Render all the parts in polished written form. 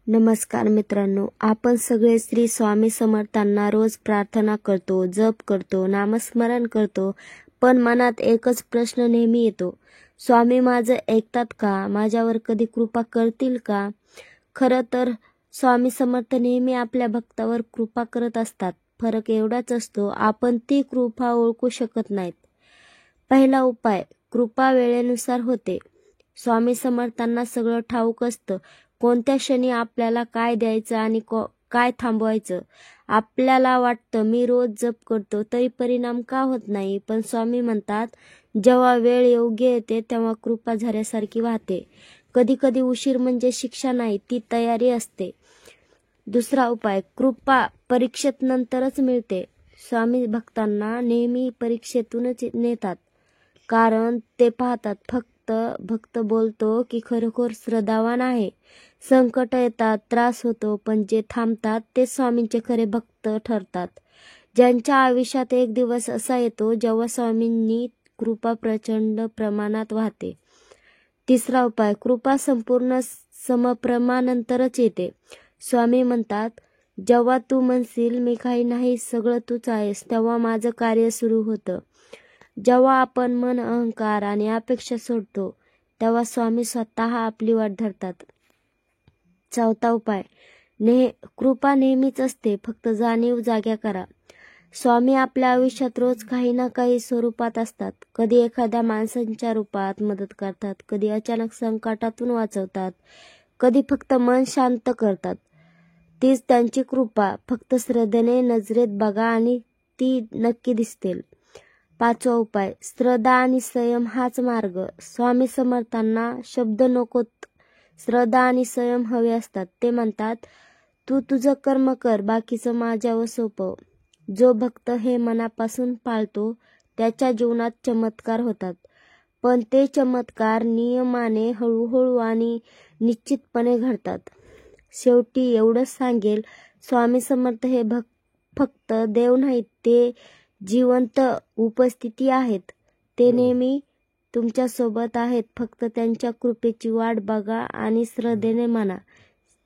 नमस्कार मित्रांनो, आपण सगळे श्री स्वामी समर्थांना रोज प्रार्थना करतो, जप करतो, नामस्मरण करतो, पण मनात एकच प्रश्न नेहमी येतो, स्वामी माझं ऐकतात का? माझ्यावर कधी कृपा करतील का? खरं तर स्वामी समर्थ नेहमी आपल्या भक्तावर कृपा करत असतात. फरक एवढाच असतो, आपण ती कृपा ओळखू शकत नाहीत. पहिला उपाय, कृपा वेळेनुसार होते. स्वामी समर्थांना सगळं ठाऊक असतं, कोणत्या क्षणी आपल्याला काय द्यायचं आणि काय थांबवायचं. आपल्याला वाटतं मी रोज जप करतो तरी परिणाम का होत नाही, पण स्वामी म्हणतात जेव्हा वेळ योग्य येते तेव्हा कृपा झाल्यासारखी वाहते. कधी कधी उशीर म्हणजे शिक्षा नाही, ती तयारी असते. दुसरा उपाय, कृपा परीक्षेत नंतरच मिळते. स्वामी भक्तांना नेहमी परीक्षेतूनच नेतात, कारण ते पाहतात फक्त भक्त बोलतो की खरोखर श्रद्धावान आहे. संकट येतात, त्रास होतो, पण जे थांबतात ते स्वामींचे खरे भक्त ठरतात. ज्यांच्या आयुष्यात एक दिवस असा येतो जेव्हा स्वामींनी कृपा प्रचंड प्रमाणात वाहते. तिसरा उपाय, कृपा संपूर्ण समप्रमाणानंतरच येते. स्वामी म्हणतात जेव्हा तू म्हणशील मी काही नाही, सगळं तूच आहेस, तेव्हा माझं कार्य सुरू होतं. जेव्हा आपण मन, अहंकार आणि अपेक्षा सोडतो तेव्हा स्वामी स्वतः आपली वाट धरतात. चौथा उपाय, कृपा नेहमीच असते, फक्त जाणीव जाग्या करा. स्वामी आपल्या आयुष्यात रोज काही ना काही स्वरूपात असतात. कधी एखाद्या माणसांच्या रूपात मदत करतात, कधी अचानक संकटातून वाचवतात, कधी फक्त मन शांत करतात. तीच त्यांची कृपा. फक्त श्रद्धेने नजरेत बघा आणि ती नक्की दिसतील. पाचवा उपाय, श्रद्धा आणि संयम हाच मार्ग. स्वामी समर्थांना शब्द नकोत, श्रद्धा आणि संयम हवे असतात. ते म्हणतात तू तुझं कर्म कर, बाकीचं माझ्यावर सोपव. जो भक्त हे मनापासून पाळतो त्याच्या जीवनात चमत्कार होतात, पण ते चमत्कार नियमाने, हळूहळू आणि निश्चितपणे घडतात. शेवटी एवढंच सांगेल, स्वामी समर्थ हे फक्त देव नाहीत, ते जिवंत उपस्थिती आहेत. ते नेहमी तुमच्या सोबत आहेत. फक्त त्यांच्या कृपेची वाट बघा आणि श्रद्धेने माना.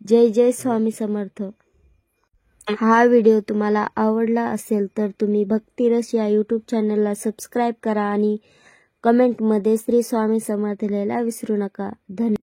जय जय स्वामी समर्थ. हा व्हिडिओ तुम्हाला आवडला असेल तर तुम्ही भक्तिरस या यूट्यूब चॅनलला सबस्क्राईब करा आणि कमेंटमध्ये श्री स्वामी समर्थ लिहायला विसरू नका. धन्यवाद.